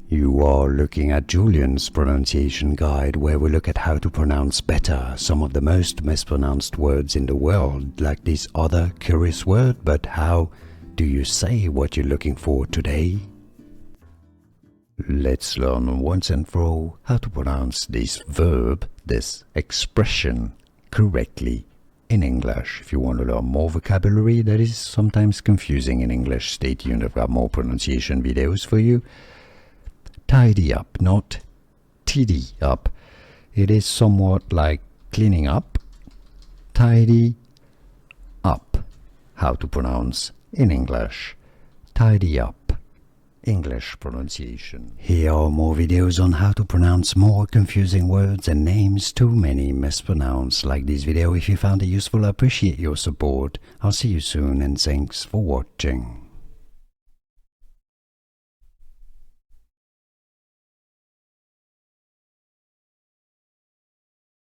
You are looking at Julian's pronunciation guide, where we look at how to pronounce better some of the most mispronounced words in the world, like this other curious word. But how do you say what you're looking for today? Let's learn once and for all how to pronounce this verb, this expression, correctly in English. If you want to learn more vocabulary that is sometimes confusing in English, stay tuned. I've got more pronunciation videos for you. Tidy up, not tidy up. It is somewhat like cleaning up. Tidy up. How to pronounce in English. Tidy up. English pronunciation. Here are more videos on how to pronounce more confusing words and names too many mispronounced. Like this video if you found it useful. I appreciate your support. I'll see you soon and thanks for watching.